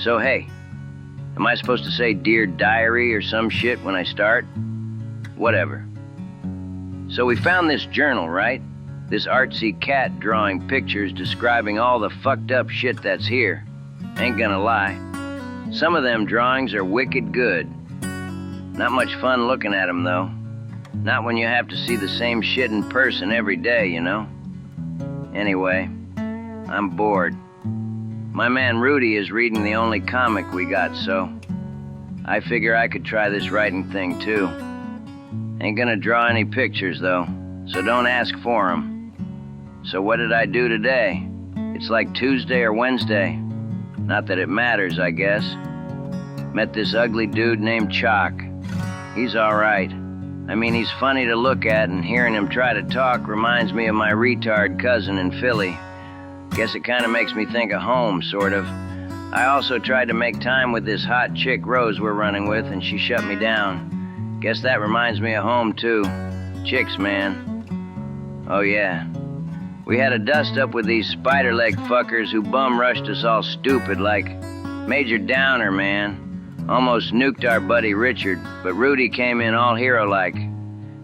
So hey, am I supposed to say Dear Diary or some shit when I start? Whatever. So we found this journal, right? This artsy cat drawing pictures describing all the fucked up shit that's here. Ain't gonna lie. Some of them drawings are wicked good. Not much fun looking at them, though. Not when you have to see the same shit in person every day, you know? Anyway, I'm bored. My man Rudy is reading the only comic we got, so I figure I could try this writing thing, too. Ain't gonna draw any pictures, though, so don't ask for them. So what did I do today? It's like Tuesday or Wednesday. Not that it matters, I guess. Met this ugly dude named Chalk. He's all right. I mean, he's funny to look at, and hearing him try to talk reminds me of my retard cousin in Philly. Guess it kind of makes me think of home, sort of. I also tried to make time with this hot chick Rose we're running with, and she shut me down. Guess that reminds me of home, too. Chicks, man. Oh, yeah. We had a dust-up with these spider-leg fuckers who bum-rushed us all stupid, like Major Downer, man. Almost nuked our buddy Richard, but Rudy came in all hero-like.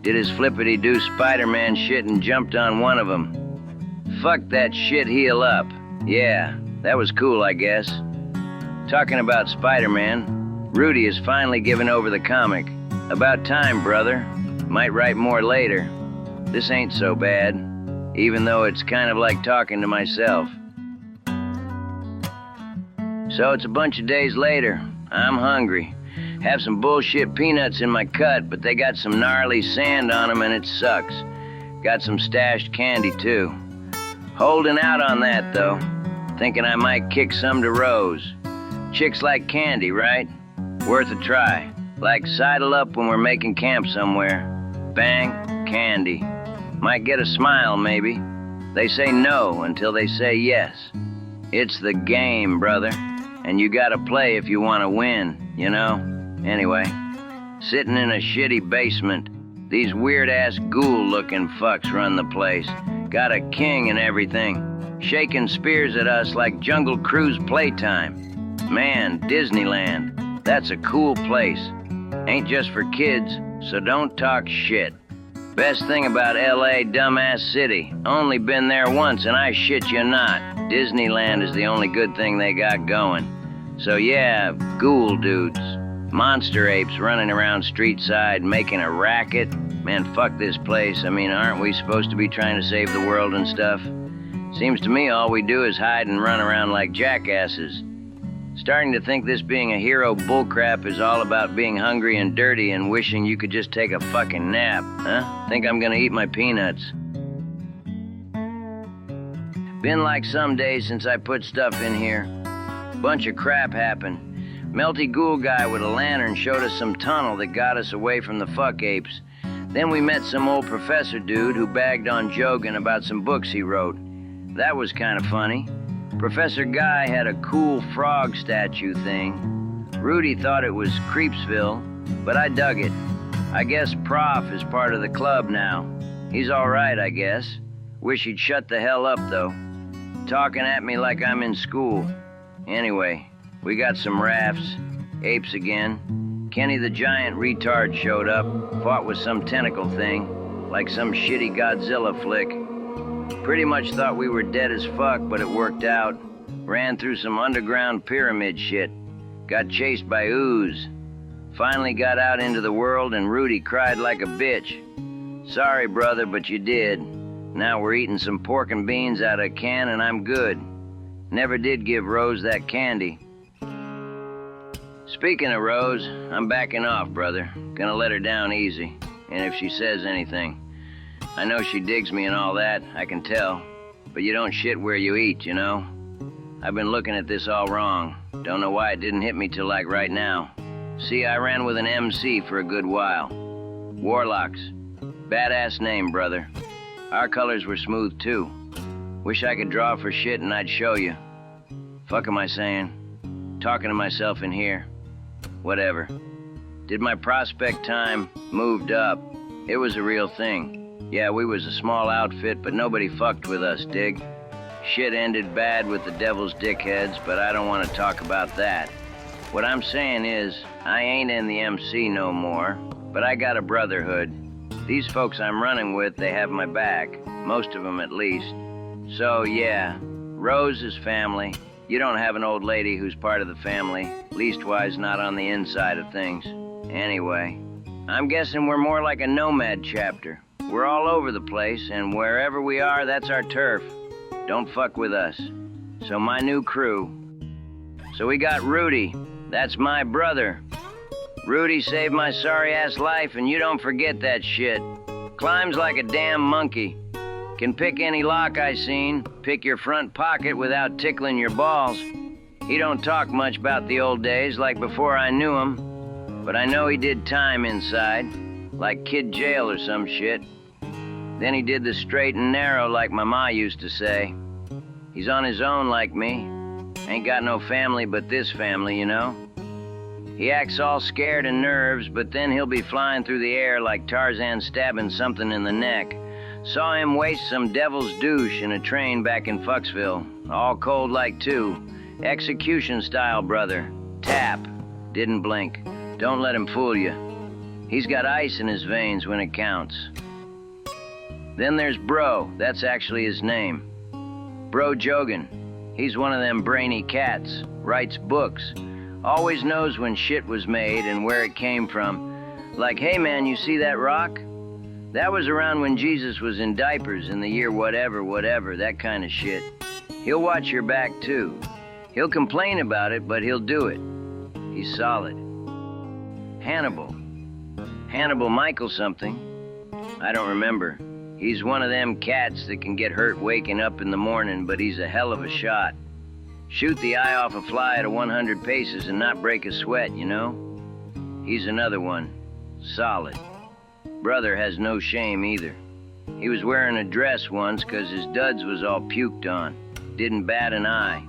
Did his flippity-doo Spider-Man shit and jumped on one of them. Fucked that shit heel up. Yeah, that was cool, I guess. Talking about Spider-Man, Rudy has finally given over the comic. About time, brother. Might write more later. This ain't so bad, even though it's kind of like talking to myself. So it's a bunch of days later. I'm hungry. Have some bullshit peanuts in my cut, but they got some gnarly sand on them and it sucks. Got some stashed candy too. Holding out on that though. Thinking I might kick some to Rose. Chicks like candy, right? Worth a try. Like sidle up when we're making camp somewhere. Bang, candy. Might get a smile maybe. They say no until they say yes. It's the game, brother. And you gotta play if you wanna win, you know? Anyway, sitting in a shitty basement, these weird-ass ghoul-looking fucks run the place. Got a king and everything, shaking spears at us like Jungle Cruise playtime. Man, Disneyland, that's a cool place. Ain't just for kids, so don't talk shit. Best thing about L.A., dumbass city. Only been there once and I shit you not. Disneyland is the only good thing they got going. So yeah, ghoul dudes. Monster apes running around street side making a racket. Man, fuck this place. I mean, aren't we supposed to be trying to save the world and stuff? Seems to me all we do is hide and run around like jackasses. Starting to think this being a hero bullcrap is all about being hungry and dirty and wishing you could just take a fucking nap, huh? Think I'm gonna eat my peanuts. Been like some days since I put stuff in here. Bunch of crap happened. Melty Ghoul guy with a lantern showed us some tunnel that got us away from the fuck apes. Then we met some old professor dude who bagged on Jogan about some books he wrote. That was kind of funny. Professor Guy had a cool frog statue thing. Rudy thought it was Creepsville, but I dug it. I guess Prof is part of the club now. He's all right, I guess. Wish he'd shut the hell up, though. Talking at me like I'm in school. Anyway, we got some rafts, apes again. Kenny the giant retard showed up, fought with some tentacle thing, like some shitty Godzilla flick. Pretty much thought we were dead as fuck, but it worked out. Ran through some underground pyramid shit. Got chased by ooze. Finally got out into the world and Rudy cried like a bitch. Sorry, brother, but you did. Now we're eating some pork and beans out of a can and I'm good. Never did give Rose that candy. Speaking of Rose, I'm backing off, brother. Gonna let her down easy. And if she says anything. I know she digs me and all that, I can tell. But you don't shit where you eat, you know? I've been looking at this all wrong. Don't know why it didn't hit me till like right now. See, I ran with an MC for a good while. Warlocks. Badass name, brother. Our colors were smooth, too. Wish I could draw for shit and I'd show you. Fuck am I saying? Talking to myself in here. Whatever. Did my prospect time, moved up. It was a real thing. Yeah, we was a small outfit, but nobody fucked with us, dig? Shit ended bad with the devil's dickheads, but I don't want to talk about that. What I'm saying is, I ain't in the MC no more, but I got a brotherhood. These folks I'm running with, they have my back. Most of them at least. So yeah, Rose is family. You don't have an old lady who's part of the family, leastwise not on the inside of things. Anyway, I'm guessing we're more like a nomad chapter. We're all over the place, and wherever we are, that's our turf. Don't fuck with us. So my new crew. So we got Rudy. That's my brother. Rudy saved my sorry-ass life, and you don't forget that shit. Climbs like a damn monkey. Can pick any lock I seen, pick your front pocket without tickling your balls. He don't talk much about the old days like before I knew him, but I know he did time inside, like kid jail or some shit. Then he did the straight and narrow like my ma used to say. He's on his own like me. Ain't got no family but this family, you know? He acts all scared and nerves, but then he'll be flying through the air like Tarzan stabbing something in the neck. Saw him waste some devil's douche in a train back in Fucksville. All cold like two. Execution style, brother. Tap. Didn't blink. Don't let him fool you. He's got ice in his veins when it counts. Then there's Bro. That's actually his name. Bro Jogan. He's one of them brainy cats. Writes books. Always knows when shit was made and where it came from. Like, hey man, you see that rock? That was around when Jesus was in diapers in the year whatever, that kind of shit. He'll watch your back too. He'll complain about it, but he'll do it. He's solid. Hannibal. Hannibal Michael something. I don't remember. He's one of them cats that can get hurt waking up in the morning, but he's a hell of a shot. Shoot the eye off a fly at 100 paces and not break a sweat, you know? He's another one. Solid. Brother has no shame either. He was wearing a dress once 'cause his duds was all puked on. Didn't bat an eye.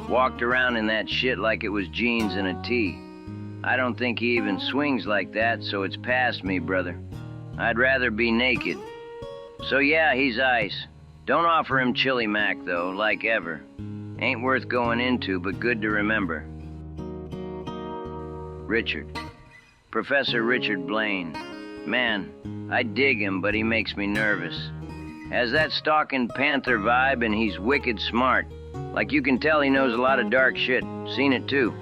Walked around in that shit like it was jeans and a tee. I don't think he even swings like that, so it's past me, brother. I'd rather be naked. So yeah, he's ice. Don't offer him chili mac, though, like ever. Ain't worth going into, but good to remember. Richard. Professor Richard Blaine. Man, I dig him, but he makes me nervous. Has that stalking panther vibe, and he's wicked smart. Like you can tell he knows a lot of dark shit. Seen it too.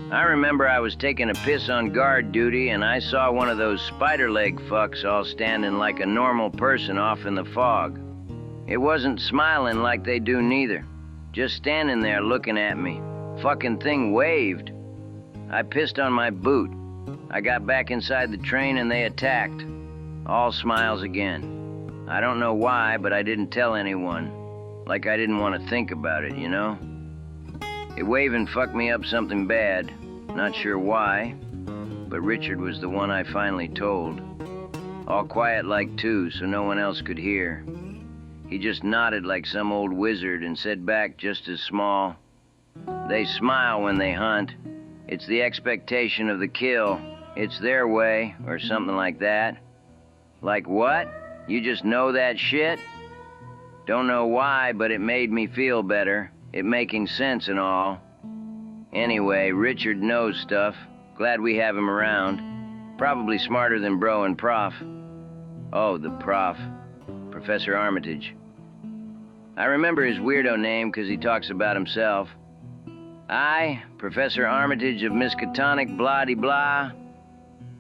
I remember I was taking a piss on guard duty, and I saw one of those spider leg fucks all standing like a normal person off in the fog. It wasn't smiling like they do neither. Just standing there looking at me. Fucking thing waved. I pissed on my boot. I got back inside the train and they attacked. All smiles again. I don't know why, but I didn't tell anyone. Like I didn't want to think about it, you know? It waving fucked me up something bad. Not sure why, but Richard was the one I finally told. All quiet like too, so no one else could hear. He just nodded like some old wizard and said back just as small, "They smile when they hunt. It's the expectation of the kill. It's their way," or something like that. Like what? You just know that shit? Don't know why, but it made me feel better. It making sense and all. Anyway, Richard knows stuff. Glad we have him around. Probably smarter than Bro and Prof. Oh, the Prof. Professor Armitage. I remember his weirdo name 'cause he talks about himself. I, Professor Armitage of Miskatonic, blah-de-blah.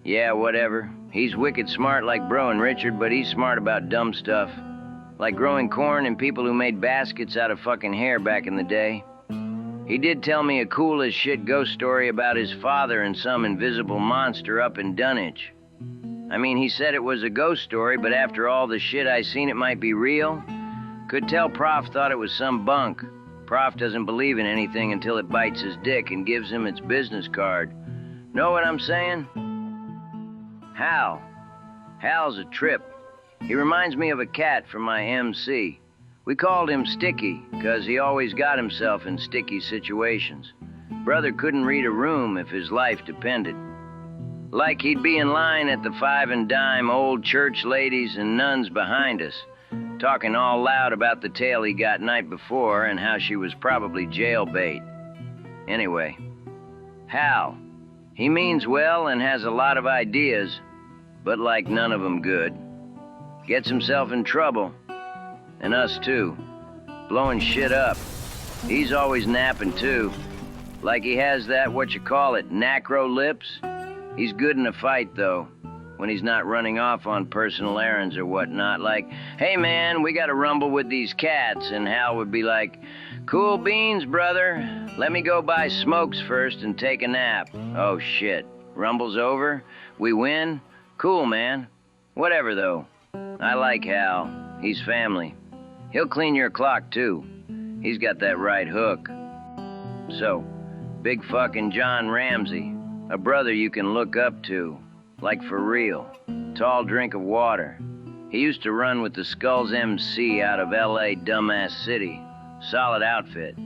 Yeah, whatever. He's wicked smart like Bro and Richard, but he's smart about dumb stuff. Like growing corn and people who made baskets out of fucking hair back in the day. He did tell me a cool as shit ghost story about his father and some invisible monster up in Dunwich. I mean, he said it was a ghost story, but after all the shit I seen, it might be real. Could tell Prof thought it was some bunk. Prof doesn't believe in anything until it bites his dick and gives him its business card. Know what I'm saying? Hal. Hal's a trip. He reminds me of a cat from my MC. We called him Sticky, 'cause he always got himself in sticky situations. Brother couldn't read a room if his life depended. Like he'd be in line at the five and dime old church ladies and nuns behind us. talking all loud about the tale he got night before and how she was probably jailbait. Anyway, Hal, he means well and has a lot of ideas, but like none of them good. Gets himself in trouble. And us too. Blowing shit up. He's always napping too. Like he has that, nacro lips. He's good in a fight though, when he's not running off on personal errands or whatnot. Like, hey man, we gotta rumble with these cats. And Hal would be like, cool beans, brother. Let me go buy smokes first and take a nap. Oh shit. Rumble's over? We win? Cool, man. Whatever though. I like Hal. He's family. He'll clean your clock too. He's got that right hook. So, big fucking John Ramsey. A brother you can look up to. Like for real. Tall drink of water. He used to run with the Skulls MC out of L.A. Dumbass City. Solid outfit.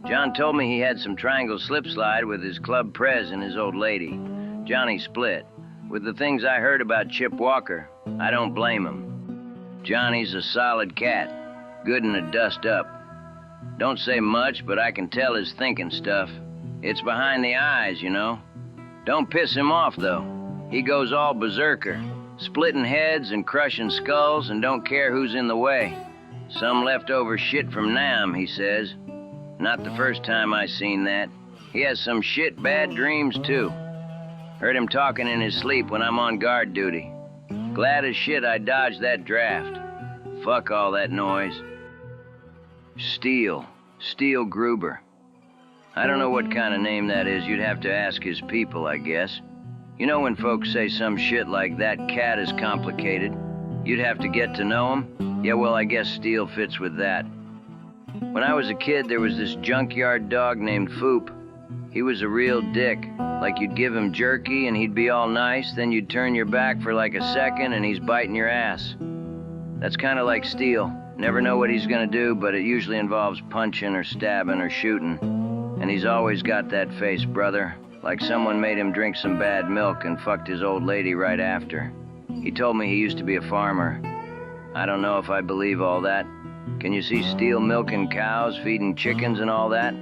John told me he had some triangle slip slide with his club prez and his old lady. Johnny split. With the things I heard about Chip Walker, I don't blame him. Johnny's a solid cat. Good in a dust up. Don't say much, but I can tell his thinking stuff. It's behind the eyes, you know. Don't piss him off, though. He goes all berserker, splitting heads and crushing skulls and don't care who's in the way. Some leftover shit from Nam, he says. Not the first time I seen that. He has some shit bad dreams, too. Heard him talking in his sleep when I'm on guard duty. Glad as shit I dodged that draft. Fuck all that noise. Steele Gruber. I don't know what kind of name that is. You'd have to ask his people, I guess. You know when folks say some shit like that cat is complicated, you'd have to get to know him? Yeah, well, I guess Steele fits with that. When I was a kid, there was this junkyard dog named Foop. He was a real dick. Like you'd give him jerky and he'd be all nice, then you'd turn your back for like a second and he's biting your ass. That's kind of like Steele. Never know what he's gonna do, but it usually involves punching or stabbing or shooting. And he's always got that face, brother. Like someone made him drink some bad milk and fucked his old lady right after. He told me he used to be a farmer. I don't know if I believe all that. Can you see Steele milking cows, feeding chickens and all that?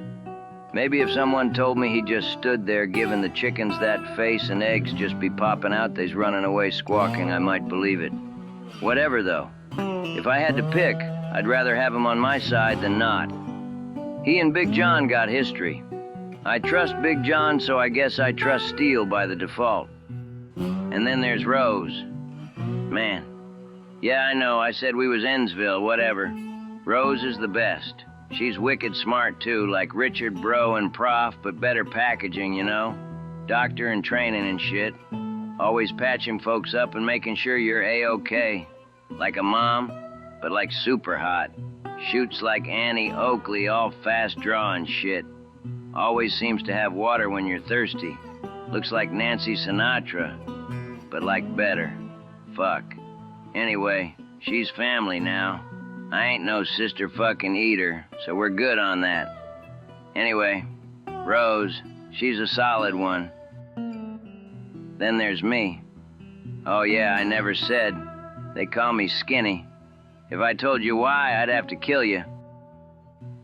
Maybe if someone told me he just stood there giving the chickens that face and eggs just be popping out they's running away squawking, I might believe it. Whatever though. If I had to pick, I'd rather have him on my side than not. He and Big John got history. I trust Big John, so I guess I trust Steele by the default. And then there's Rose. Man. Yeah, I know, I said we was Ensville, whatever. Rose is the best. She's wicked smart too, like Richard Bro and Prof, but better packaging, you know? Doctor and training and shit. Always patching folks up and making sure you're A-okay. Like a mom, but like super hot. Shoots like Annie Oakley, all fast drawing shit. Always seems to have water when you're thirsty. Looks like Nancy Sinatra, but like better. Fuck. Anyway, she's family now. I ain't no sister fucking eater, so we're good on that. Anyway, Rose, she's a solid one. Then there's me. Oh yeah, I never said. They call me Skinny. If I told you why, I'd have to kill you.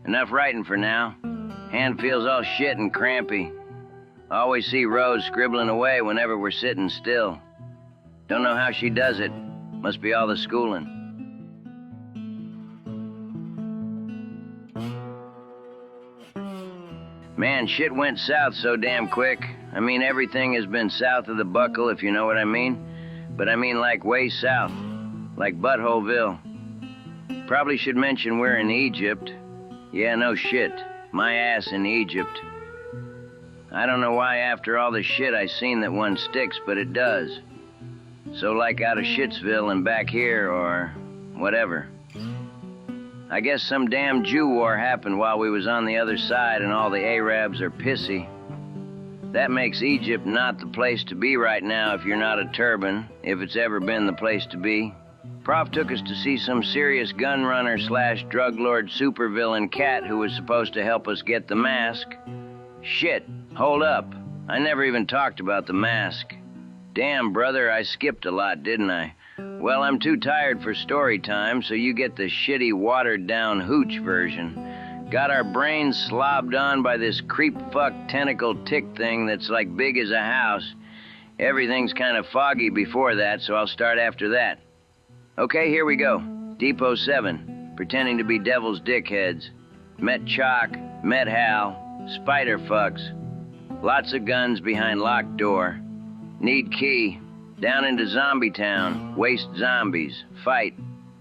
Enough writing for now. Hand feels all shit and crampy. Always see Rose scribbling away whenever we're sitting still. Don't know how she does it. Must be all the schooling. Man, shit went south so damn quick. I mean, everything has been south of the buckle, if you know what I mean. But I mean like way south. Like Buttholeville. Probably should mention we're in Egypt. Yeah, no shit. My ass in Egypt. I don't know why after all the shit I seen that one sticks, but it does. So like out of Shitsville and back here, or whatever. I guess some damn Jew war happened while we was on the other side and all the Arabs are pissy. That makes Egypt not the place to be right now if you're not a turban, if it's ever been the place to be. Prof took us to see some serious gun runner / drug lord supervillain cat who was supposed to help us get the mask. Shit, hold up. I never even talked about the mask. Damn, brother, I skipped a lot, didn't I? Well, I'm too tired for story time, so you get the shitty, watered-down hooch version. Got our brains slobbed on by this creep-fuck tentacle tick thing that's like big as a house. Everything's kind of foggy before that, so I'll start after that. Okay, here we go. Depot 7, pretending to be devil's dickheads. Met Chalk, met Hal, spider fucks. Lots of guns behind locked door. Need key. Down into Zombie Town. Waste zombies. Fight.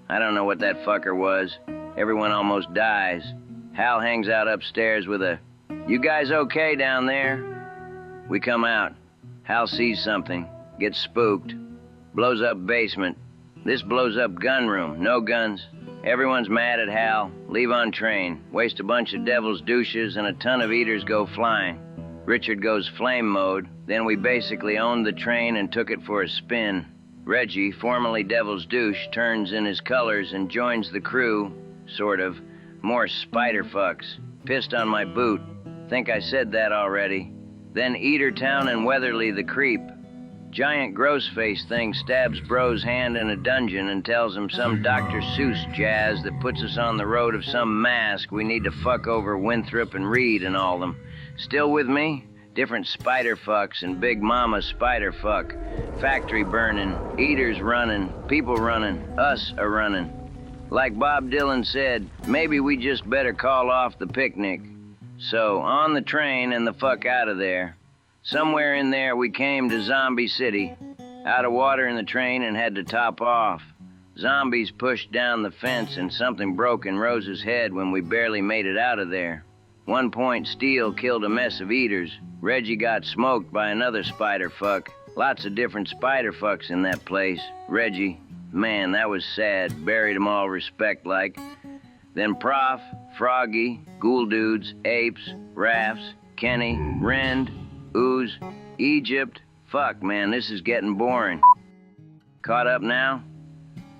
I don't know what that fucker was. Everyone almost dies. Hal hangs out upstairs with a, "You guys okay down there?" We come out. Hal sees something. Gets spooked. Blows up basement. This blows up gun room. No guns. Everyone's mad at Hal. Leave on train. Waste a bunch of devil's douches and a ton of eaters go flying. Richard goes flame mode. Then we basically owned the train and took it for a spin. Reggie, formerly Devil's Douche, turns in his colors and joins the crew, sort of. More spider fucks. Pissed on my boot. Think I said that already. Then Eatertown and Weatherly the creep. Giant gross-face thing stabs Bro's hand in a dungeon and tells him some Dr. Seuss jazz that puts us on the road of some mask we need to fuck over Winthrop and Reed and all them. Still with me? Different spider fucks and Big Mama spider fuck. Factory burning, eaters running, people running, us a running. Like Bob Dylan said, maybe we just better call off the picnic. So, on the train and the fuck out of there. Somewhere in there we came to Zombie City. Out of water in the train and had to top off. Zombies pushed down the fence and something broke in Rose's head when we barely made it out of there. 1 point Steele killed a mess of eaters. Reggie got smoked by another spider fuck. Lots of different spider fucks in that place. Reggie, man, that was sad. Buried 'em all respect-like. Then Prof, Froggy, Ghoul Dudes, Apes, Rafts, Kenny, Rend, Ooze, Egypt. Fuck, man, this is getting boring. Caught up now?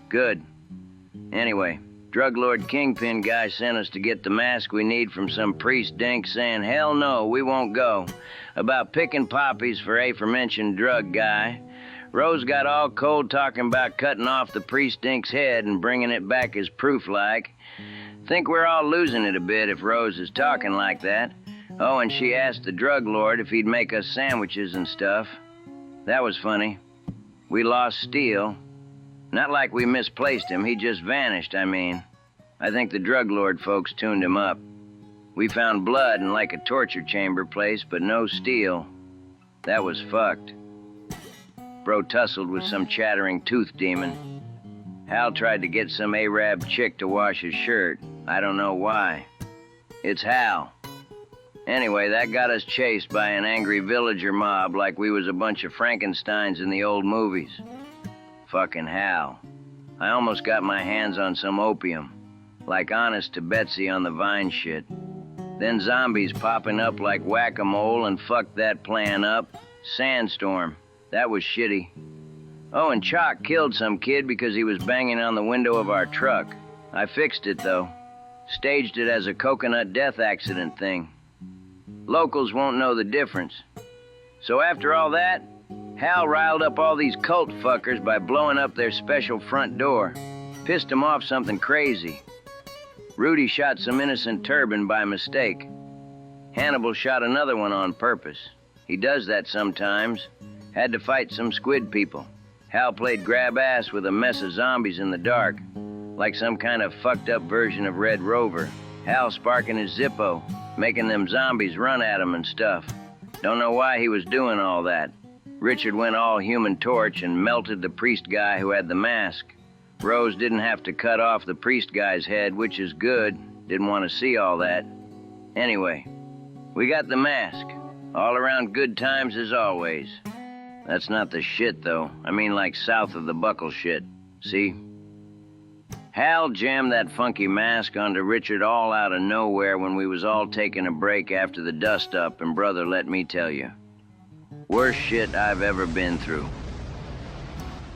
Good. Anyway, drug lord Kingpin guy sent us to get the mask we need from some priest dink saying, hell no, we won't go. About picking poppies for aforementioned drug guy. Rose got all cold talking about cutting off the priest dink's head and bringing it back as proof like. Think we're all losing it a bit if Rose is talking like that. Oh, and she asked the drug lord if he'd make us sandwiches and stuff. That was funny. We lost Steele. Not like we misplaced him, he just vanished, I mean. I think the drug lord folks tuned him up. We found blood in like a torture chamber place, but no Steele. That was fucked. Bro tussled with some chattering tooth demon. Hal tried to get some Arab chick to wash his shirt. I don't know why. It's Hal. Anyway, that got us chased by an angry villager mob like we was a bunch of Frankensteins in the old movies. Fucking Hal. I almost got my hands on some opium. Like Honest to Betsy on the Vine shit. Then zombies popping up like whack-a-mole and fucked that plan up. Sandstorm. That was shitty. Oh, and Chalk killed some kid because he was banging on the window of our truck. I fixed it, though. Staged it as a coconut death accident thing. Locals won't know the difference. So after all that, Hal riled up all these cult fuckers by blowing up their special front door. Pissed them off something crazy. Rudy shot some innocent turban by mistake. Hannibal shot another one on purpose. He does that sometimes. Had to fight some squid people. Hal played grab ass with a mess of zombies in the dark. Like some kind of fucked up version of Red Rover. Hal sparking his Zippo, making them zombies run at him and stuff. Don't know why he was doing all that. Richard went all Human Torch and melted the priest guy who had the mask. Rose didn't have to cut off the priest guy's head, which is good. Didn't want to see all that. Anyway, we got the mask. All around good times as always. That's not the shit, though. I mean like south of the buckle shit. See? Hal jammed that funky mask onto Richard all out of nowhere when we was all taking a break after the dust-up, and brother, let me tell you, worst shit I've ever been through.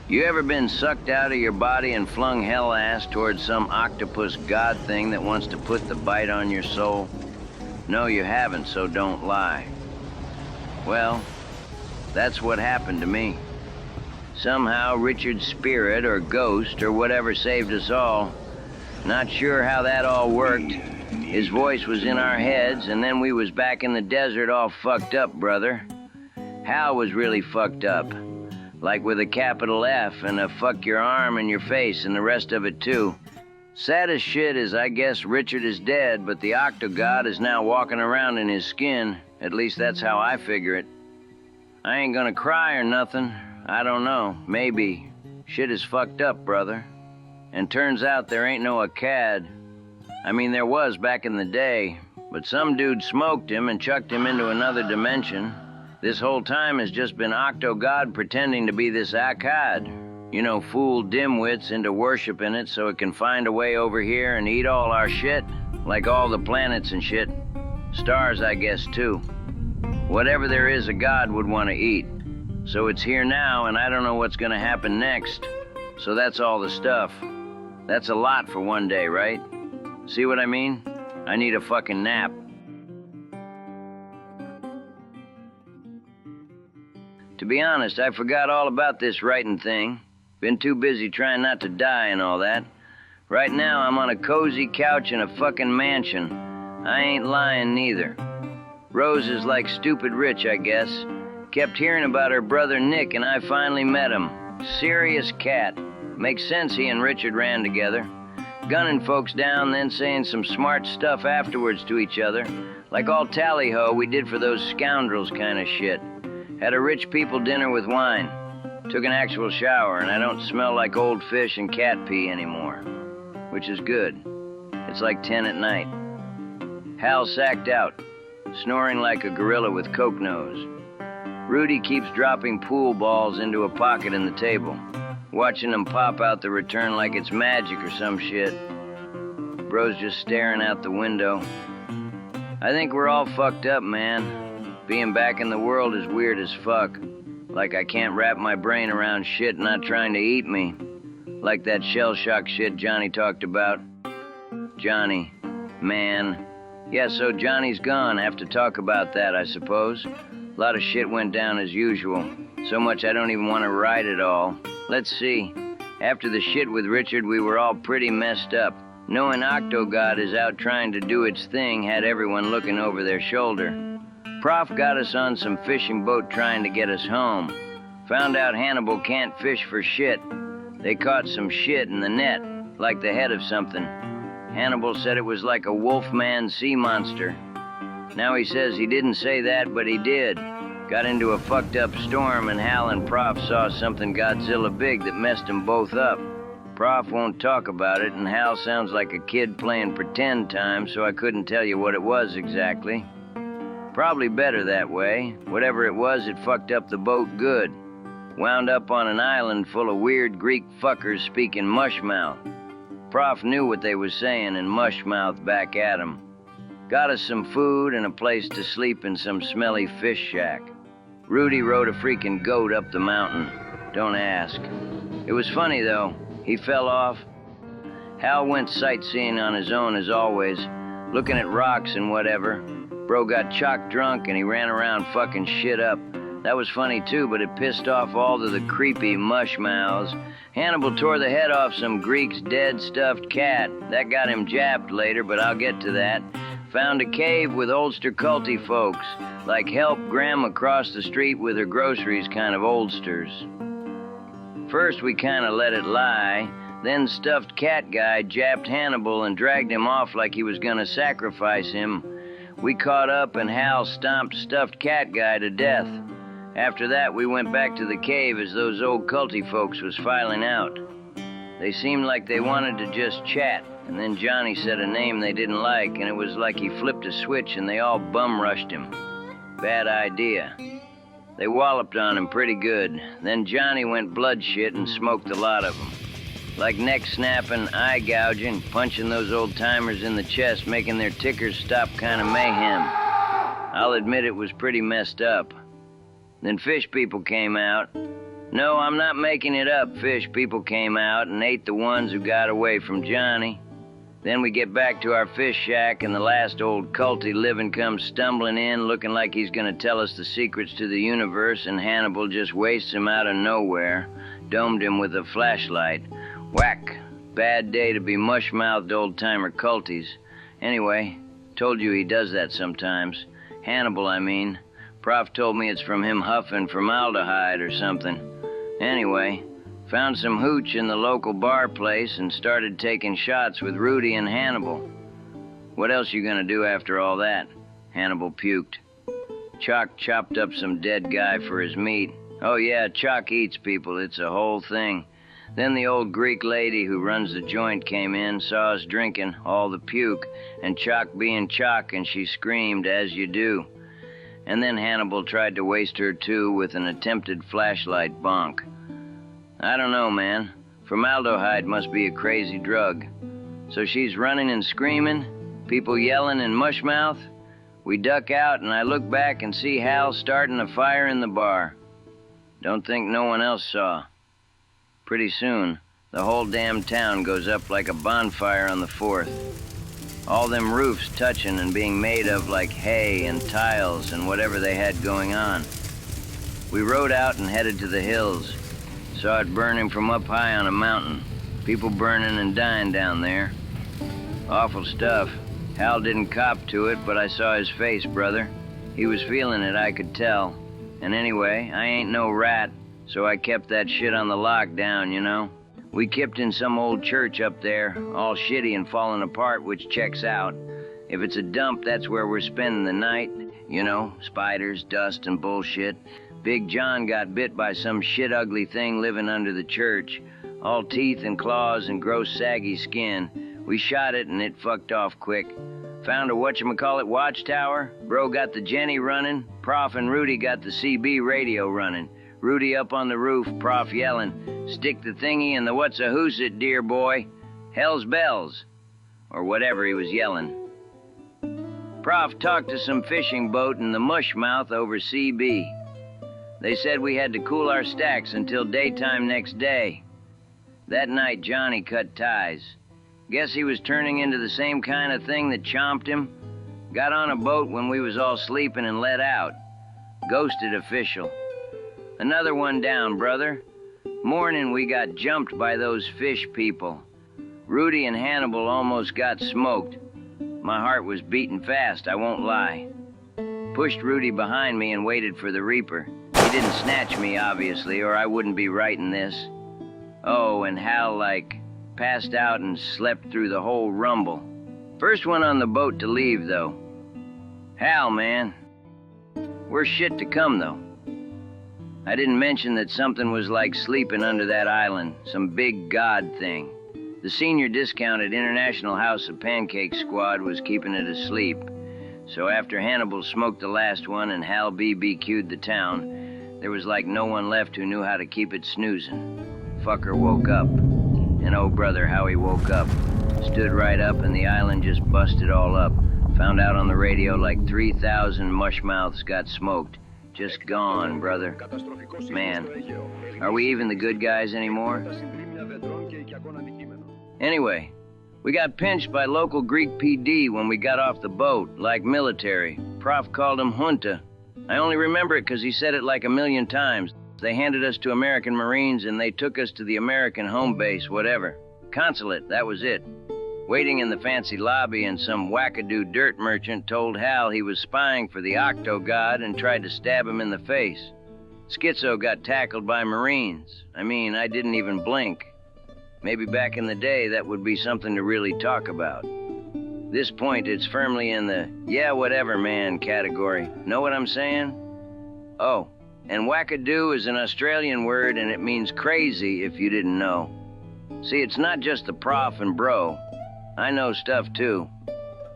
You ever been sucked out of your body and flung hell-ass towards some octopus god thing that wants to put the bite on your soul? No, you haven't, so don't lie. Well, that's what happened to me. Somehow Richard's spirit or ghost or whatever saved us all. Not sure how that all worked. His voice was in our heads, and then we was back in the desert all fucked up, brother. Hal was really fucked up. Like with a capital F and a fuck your arm and your face and the rest of it too. Saddest shit is I guess Richard is dead, but the Octogod is now walking around in his skin. At least that's how I figure it. I ain't gonna cry or nothing. I don't know. Maybe. Shit is fucked up, brother. And turns out there ain't no Akkad. I mean, there was back in the day, but some dude smoked him and chucked him into another dimension. This whole time has just been Octogod pretending to be this Akkad. You know, fool dimwits into worshiping it so it can find a way over here and eat all our shit. Like all the planets and shit. Stars, I guess, too. Whatever there is a god would want to eat. So it's here now, and I don't know what's gonna happen next. So that's all the stuff. That's a lot for one day, right? See what I mean? I need a fucking nap. To be honest, I forgot all about this writing thing. Been too busy trying not to die and all that. Right now, I'm on a cozy couch in a fucking mansion. I ain't lying neither. Rose is like stupid rich, I guess. Kept hearing about her brother Nick, and I finally met him. Serious cat. Makes sense he and Richard ran together. Gunning folks down, then saying some smart stuff afterwards to each other. Like all tally-ho we did for those scoundrels kind of shit. Had a rich people dinner with wine. Took an actual shower, and I don't smell like old fish and cat pee anymore. Which is good. It's like 10 at night. Hal sacked out, snoring like a gorilla with coke nose. Rudy keeps dropping pool balls into a pocket in the table, watching them pop out the return like it's magic or some shit. Bro's just staring out the window. I think we're all fucked up, man. Being back in the world is weird as fuck. Like I can't wrap my brain around shit not trying to eat me. Like that shell shock shit Johnny talked about. Johnny, man. Yeah, so Johnny's gone. Have to talk about that, I suppose. A lot of shit went down as usual. So much I don't even want to write it all. Let's see. After the shit with Richard, we were all pretty messed up. Knowing Octogod is out trying to do its thing had everyone looking over their shoulder. Prof got us on some fishing boat trying to get us home. Found out Hannibal can't fish for shit. They caught some shit in the net, like the head of something. Hannibal said it was like a wolfman sea monster. Now he says he didn't say that, but he did. Got into a fucked up storm, and Hal and Prof saw something Godzilla big that messed them both up. Prof won't talk about it, and Hal sounds like a kid playing pretend time, so I couldn't tell you what it was exactly. Probably better that way. Whatever it was, it fucked up the boat good. Wound up on an island full of weird Greek fuckers speaking mushmouth. Prof knew what they was saying and mushmouth back at him. Got us some food and a place to sleep in some smelly fish shack. Rudy rode a freaking goat up the mountain. Don't ask. It was funny, though. He fell off. Hal went sightseeing on his own, as always, looking at rocks and whatever. Bro got chock drunk and he ran around fucking shit up. That was funny, too, but it pissed off all of the creepy mush mouths. Hannibal tore the head off some Greek's dead stuffed cat. That got him jabbed later, but I'll get to that. Found a cave with Ulster culty folks, like help Grandma cross the street with her groceries kind of oldsters. First we kinda let it lie, then stuffed cat guy jabbed Hannibal and dragged him off like he was gonna sacrifice him. We caught up and Hal stomped stuffed cat guy to death. After that we went back to the cave as those old culty folks was filing out. They seemed like they wanted to just chat. And then Johnny said a name they didn't like, and it was like he flipped a switch and they all bum-rushed him. Bad idea. They walloped on him pretty good. Then Johnny went blood shit and smoked a lot of them. Like neck-snapping, eye-gouging, punching those old-timers in the chest, making their tickers stop kind of mayhem. I'll admit it was pretty messed up. Then fish people came out. No, I'm not making it up. Fish people came out and ate the ones who got away from Johnny. Then we get back to our fish shack, and the last old culty living comes stumbling in, looking like he's gonna tell us the secrets to the universe, and Hannibal just wastes him out of nowhere, domed him with a flashlight. Whack! Bad day to be mush-mouthed old-timer culties. Anyway, told you he does that sometimes. Hannibal, I mean. Prof told me it's from him huffing formaldehyde or something. Anyway, found some hooch in the local bar place and started taking shots with Rudy and Hannibal. What else you gonna do after all that? Hannibal puked. Chalk chopped up some dead guy for his meat. Oh yeah, Chalk eats people, it's a whole thing. Then the old Greek lady who runs the joint came in, saw us drinking all the puke, and Chalk being Chalk, and she screamed, as you do. And then Hannibal tried to waste her too with an attempted flashlight bonk. I don't know, man. Formaldehyde must be a crazy drug. So she's running and screaming, people yelling and mushmouth. We duck out, and I look back and see Hal starting a fire in the bar. Don't think no one else saw. Pretty soon, the whole damn town goes up like a bonfire on the 4th. All them roofs touching and being made of like hay and tiles and whatever they had going on. We rode out and headed to the hills. Saw it burning from up high on a mountain. People burning and dying down there. Awful stuff. Hal didn't cop to it, but I saw his face, brother. He was feeling it, I could tell. And anyway, I ain't no rat, so I kept that shit on the lockdown, you know. We kept in some old church up there, all shitty and falling apart, which checks out. If it's a dump, that's where we're spending the night. You know, spiders, dust, and bullshit. Big John got bit by some shit-ugly thing living under the church. All teeth and claws and gross saggy skin. We shot it and it fucked off quick. Found a whatchamacallit watchtower. Bro got the Jenny running. Prof and Rudy got the CB radio running. Rudy up on the roof, Prof yelling, "Stick the thingy in the what's-a-who's-it, dear boy. Hell's bells." Or whatever he was yelling. Prof talked to some fishing boat in the mushmouth over CB. They said we had to cool our stacks until daytime next day. That night, Johnny cut ties. Guess he was turning into the same kind of thing that chomped him. Got on a boat when we was all sleeping and let out. Ghosted official. Another one down, brother. Morning we got jumped by those fish people. Rudy and Hannibal almost got smoked. My heart was beating fast, I won't lie. Pushed Rudy behind me and waited for the Reaper. He didn't snatch me, obviously, or I wouldn't be writing this. Oh, and Hal, passed out and slept through the whole rumble. First one on the boat to leave, though. Hal, man. We're shit to come, though. I didn't mention that something was like sleeping under that island, some big god thing. The senior discounted International House of Pancake Squad was keeping it asleep. So after Hannibal smoked the last one and Hal BBQ'd the town, there was like no one left who knew how to keep it snoozing. Fucker woke up. And oh brother, how he woke up. Stood right up and the island just busted all up. Found out on the radio like 3,000 mushmouths got smoked. Just gone, brother. Man, are we even the good guys anymore? Anyway, we got pinched by local Greek PD when we got off the boat, like military. Prof called them junta. I only remember it because he said it like a million times. They handed us to American Marines and they took us to the American home base, whatever. Consulate, that was it. Waiting in the fancy lobby, and some wackadoo dirt merchant told Hal he was spying for the Octo God and tried to stab him in the face. Schizo got tackled by Marines. I mean, I didn't even blink. Maybe back in the day that would be something to really talk about. This point, it's firmly in the yeah, whatever, man category. Know what I'm saying? Oh, and wackadoo is an Australian word and it means crazy if you didn't know. See, it's not just the prof and bro. I know stuff too.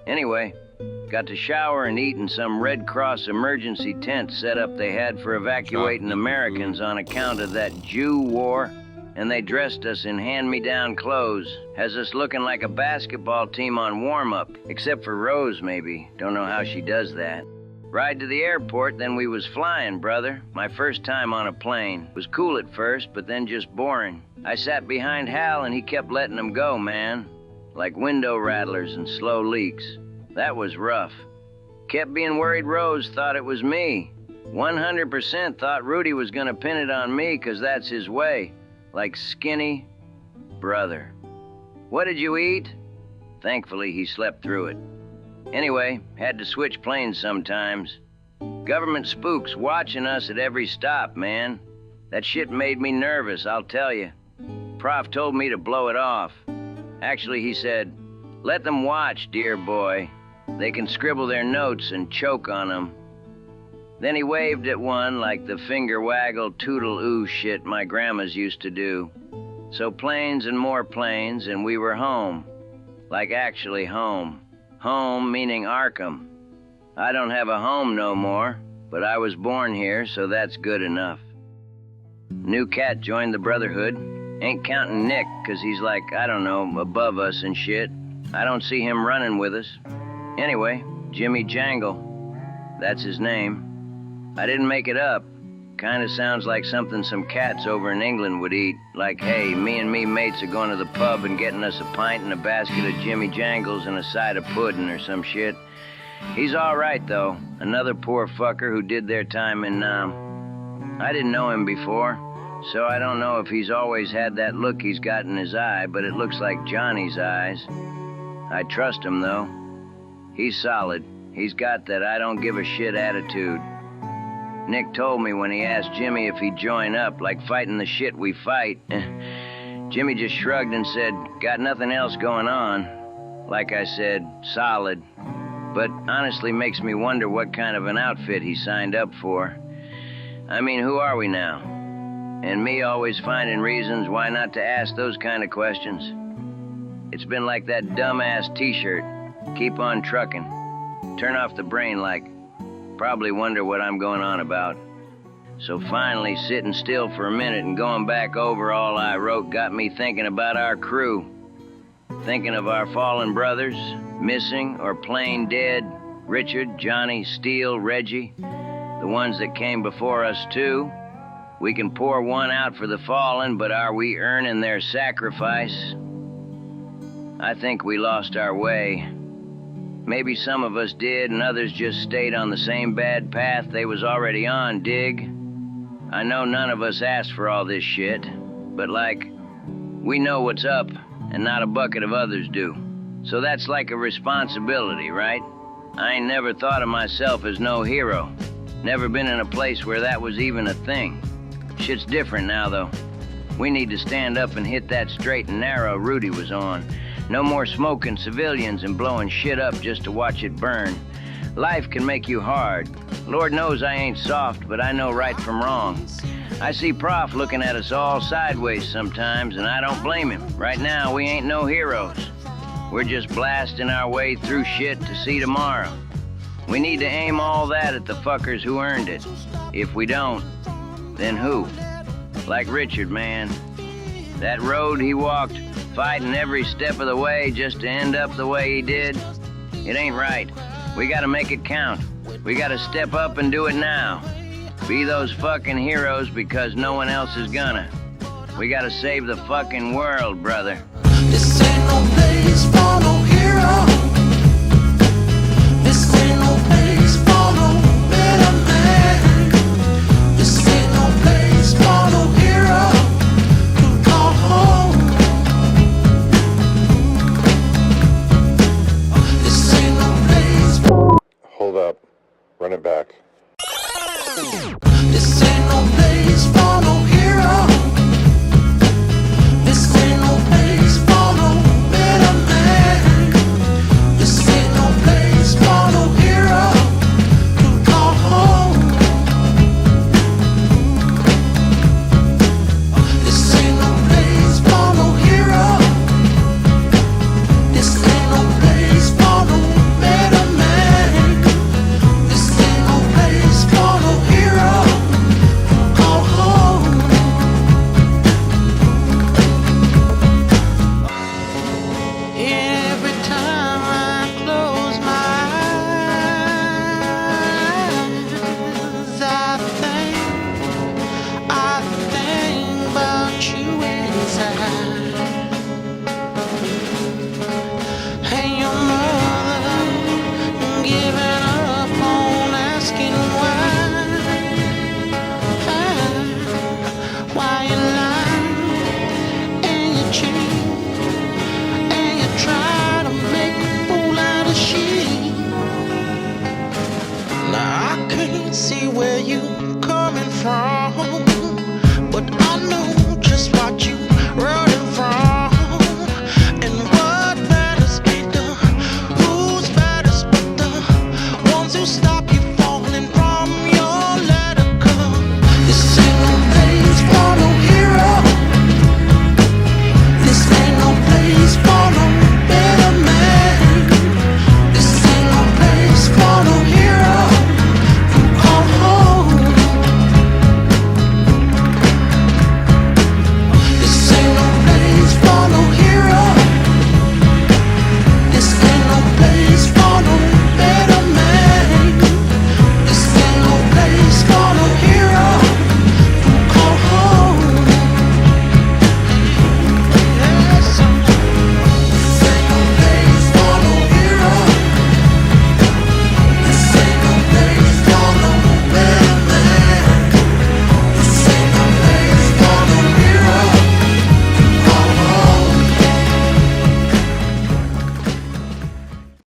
Anyway, got to shower and eat in some Red Cross emergency tent setup they had for evacuating Americans on account of that Jew war. And they dressed us in hand-me-down clothes. Has us looking like a basketball team on warm-up. Except for Rose, maybe. Don't know how she does that. Ride to the airport, then we was flying, brother. My first time on a plane. Was cool at first, but then just boring. I sat behind Hal and he kept letting them go, man. like window rattlers and slow leaks. That was rough. Kept being worried Rose thought it was me. 100% thought Rudy was gonna pin it on me 'cause that's his way. Like skinny brother. What did you eat? Thankfully, he slept through it. Anyway, had to switch planes sometimes. Government spooks watching us at every stop, man. That shit made me nervous, I'll tell you. Prof told me to blow it off. Actually, he said, let them watch, dear boy. They can scribble their notes and choke on them. Then he waved at one like the finger waggle toodle-oo shit my grandmas used to do. So planes and more planes, and we were home. Like actually home. Home meaning Arkham. I don't have a home no more, but I was born here, so that's good enough. New cat joined the Brotherhood. Ain't counting Nick, 'cause he's like, I don't know, above us and shit. I don't see him running with us. Anyway, Jimmy Jangle. That's his name. I didn't make it up. Kinda sounds like something some cats over in England would eat. Like, hey, me and me mates are going to the pub and getting us a pint and a basket of Jimmy Jangles and a side of pudding or some shit. He's all right, though. Another poor fucker who did their time in Nam. I didn't know him before, so I don't know if he's always had that look he's got in his eye, but it looks like Johnny's eyes. I trust him, though. He's solid. He's got that I don't give a shit attitude. Nick told me when he asked Jimmy if he'd join up, like fighting the shit we fight. Jimmy just shrugged and said, got nothing else going on. Like I said, solid. But honestly makes me wonder what kind of an outfit he signed up for. I mean, who are we now? And me always finding reasons why not to ask those kind of questions. It's been like that dumbass t-shirt. Keep on trucking. Turn off the brain like. Probably wonder what I'm going on about. So finally, sitting still for a minute and going back over all I wrote got me thinking about our crew. Thinking of our fallen brothers, missing or plain dead, Richard, Johnny, Steele, Reggie, the ones that came before us too. We can pour one out for the fallen, but are we earning their sacrifice? I think we lost our way. Maybe some of us did and others just stayed on the same bad path they was already on, dig? I know none of us asked for all this shit, but like, we know what's up and not a bucket of others do. So that's like a responsibility, right? I ain't never thought of myself as no hero. Never been in a place where that was even a thing. Shit's different now, though. We need to stand up and hit that straight and narrow Rudy was on. No more smoking civilians and blowing shit up just to watch it burn. Life can make you hard. Lord knows I ain't soft, but I know right from wrong. I see Prof looking at us all sideways sometimes, and I don't blame him. Right now, we ain't no heroes. We're just blasting our way through shit to see tomorrow. We need to aim all that at the fuckers who earned it. If we don't, then who? Like Richard, man. That road he walked, fighting every step of the way just to end up the way he did, it ain't right. We gotta make it count. We gotta step up and do it now. Be those fucking heroes because no one else is gonna. We gotta save the fucking world, brother. This ain't no place for no hero. This ain't no place for no better man. This ain't no place for no hero who call home. This ain't no place for. Hold up. Run it back. This ain't no place for no